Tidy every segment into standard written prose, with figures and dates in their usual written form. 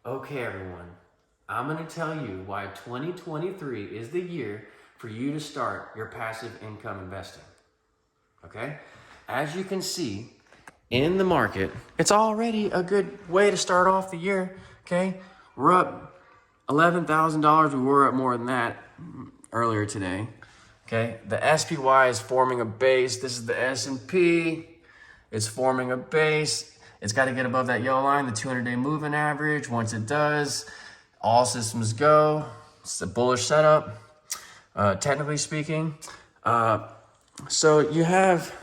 Okay, everyone, I'm going to tell you why 2023 is the year for you to start your passive income investing. Okay? As you can see in the market, it's already a good way to start off the year. Okay? We're up $11,000. We were up more than that earlier today. Okay? The SPY is forming a base. This is the S&P. It's forming a base. It's got to get above that yellow line, the 200-day moving average. Once it does, all systems go. It's a bullish setup, technically speaking. So you have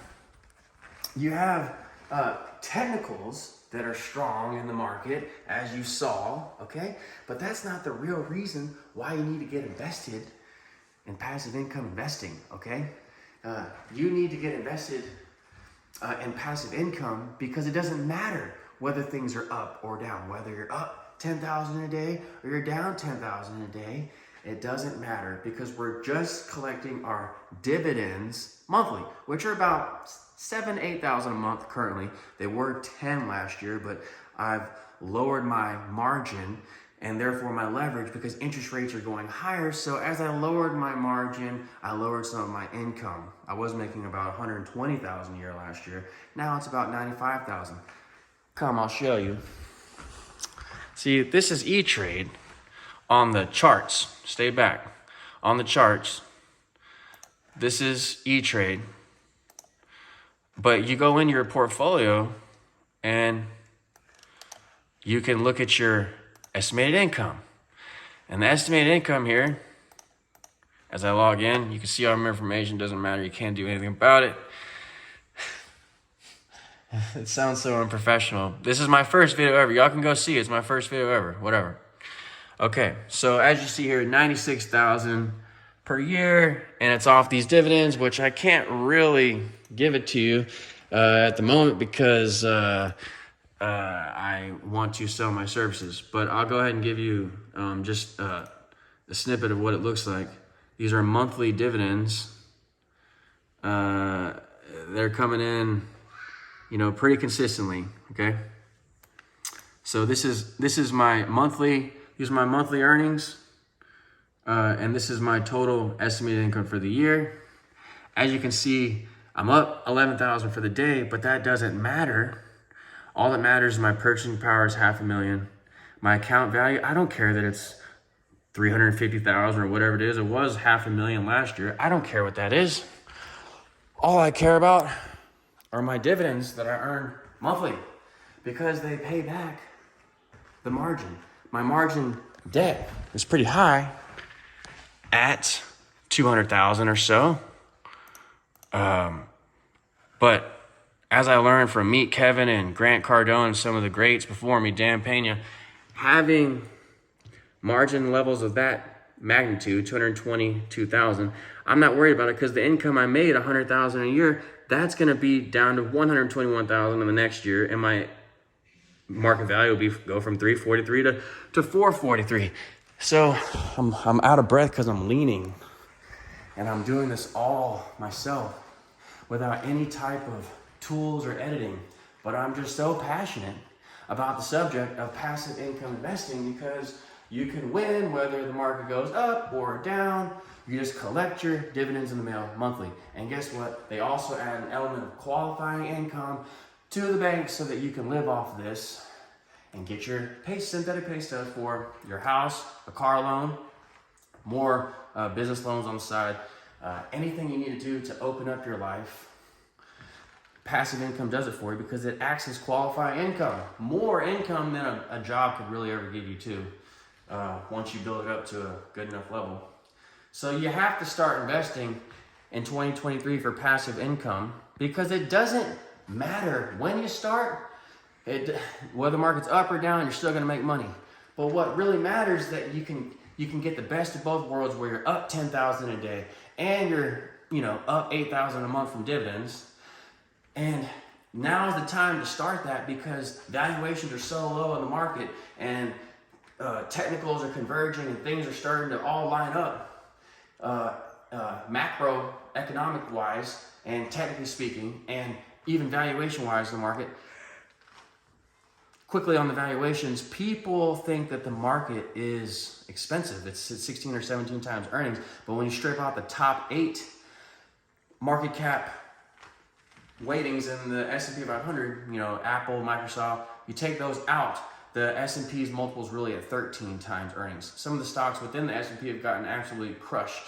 technicals that are strong in the market, as you saw, okay? But that's not the real reason why you need to get invested in passive income investing, okay? You need to get invested and passive income because it doesn't matter whether things are up or down, whether you're up 10,000 a day or you're down 10,000 a day. It doesn't matter because we're just collecting our dividends monthly, which are about 8,000 a month currently. They were 10 last year, but I've lowered my margin and therefore my leverage because interest rates are going higher. So as I lowered my margin, I lowered some of my income. I was making about 120,000 a year last year. Now it's about 95,000. Come, I'll show you. See, this is E-Trade on the charts. Stay back. On the charts, this is E-Trade. But you go in your portfolio and you can look at your estimated income. And the estimated income here, as I log in, you can see all my information. Doesn't matter. You can't do anything about it. It sounds so unprofessional. This is my first video ever. Y'all can go see it. It's my first video ever. Whatever. Okay, so as you see here, 96,000 per year, and it's off these dividends, which I can't really give it to you at the moment because I want to sell my services. But I'll go ahead and give you just a snippet of what it looks like. These are monthly dividends. They're coming in, pretty consistently. Okay. So this is my monthly. These are my monthly earnings, and this is my total estimated income for the year. As you can see, I'm up 11,000 for the day, but that doesn't matter. All that matters is my purchasing power is $500,000. My account value, I don't care that it's 350,000 or whatever it is. It was $500,000 last year. I don't care what that is. All I care about are my dividends that I earn monthly because they pay back the margin. My margin debt is pretty high at 200,000 or so. But as I learned from Meet Kevin and Grant Cardone and some of the greats before me, Dan Pena, having margin levels of that magnitude, 222,000, I'm not worried about it because the income I made, 100,000 a year, that's going to be down to 121,000 in the next year, and my market value will go from 343 to 443. So I'm out of breath because I'm leaning, and I'm doing this all myself without any type of tools or editing. But I'm just so passionate about the subject of passive income investing because you can win whether the market goes up or down. You just collect your dividends in the mail monthly. And guess what? They also add an element of qualifying income to the bank so that you can live off of this and get your synthetic pay stubs for your house, a car loan, more business loans on the side, anything you need to do to open up your life. Passive income does it for you because it acts as qualifying income. More income than a job could really ever give you too, once you build it up to a good enough level. So you have to start investing in 2023 for passive income because it doesn't matter when you start, whether the market's up or down, you're still going to make money. But what really matters is that you can get the best of both worlds, where you're up 10,000 a day and you're up 8,000 a month from dividends. And now is the time to start that because valuations are so low in the market and technicals are converging and things are starting to all line up, macroeconomic wise and technically speaking, and even valuation wise in the market. quickly on the valuations, people think that the market is expensive. It's at 16 or 17 times earnings. But when you strip out the top 8 market cap weightings in the S&P 500, you know, Apple, Microsoft, you take those out, the S&P's multiple is really at 13 times earnings. Some of the stocks within the S&P have gotten absolutely crushed,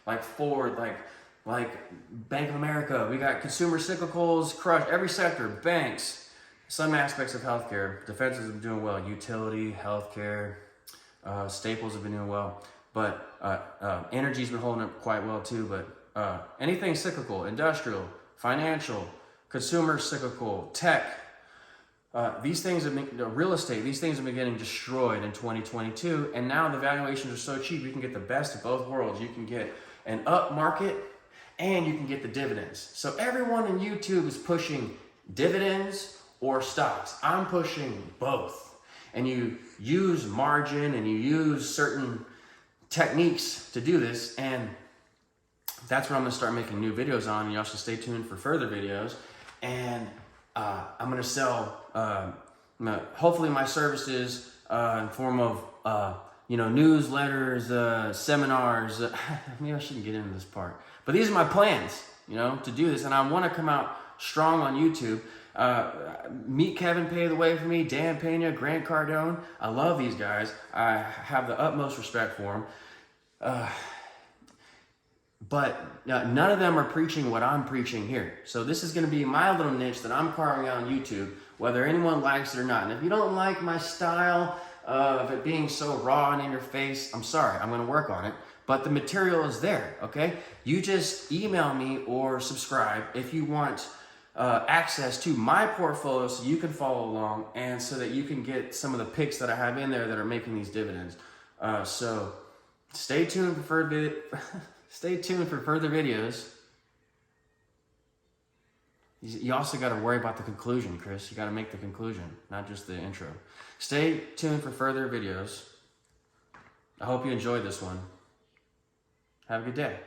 like Ford, like Bank of America. We got consumer cyclicals crushed, every sector, banks, some aspects of healthcare. Defenses have been doing well, utility, healthcare, staples have been doing well, but energy's been holding up quite well too. But anything cyclical, industrial, financial, consumer cyclical, tech, these things have been, real estate, these things have been getting destroyed in 2022. And now the valuations are so cheap, you can get the best of both worlds. You can get an up market and you can get the dividends. So everyone in YouTube is pushing dividends or stocks. I'm pushing both. And you use margin and you use certain techniques to do this. And that's what I'm gonna start making new videos on. And you also stay tuned for further videos. And I'm gonna sell, hopefully my services in form of, you know, newsletters, seminars. Maybe I shouldn't get into this part, but these are my plans, you know, to do this. And I want to come out strong on YouTube. Meet Kevin, pave the way for me. Dan Pena, Grant Cardone. I love these guys. I have the utmost respect for them. But none of them are preaching what I'm preaching here. So this is going to be my little niche that I'm carving out on YouTube, whether anyone likes it or not. And if you don't like my style of it being so raw and in your face, I'm sorry. I'm going to work on it. But the material is there, okay? You just email me or subscribe if you want access to my portfolio so you can follow along and so that you can get some of the picks that I have in there that are making these dividends. So stay tuned for Stay tuned for further videos. You also got to worry about the conclusion, Chris. You got to make the conclusion, not just the intro. Stay tuned for further videos. I hope you enjoyed this one. Have a good day.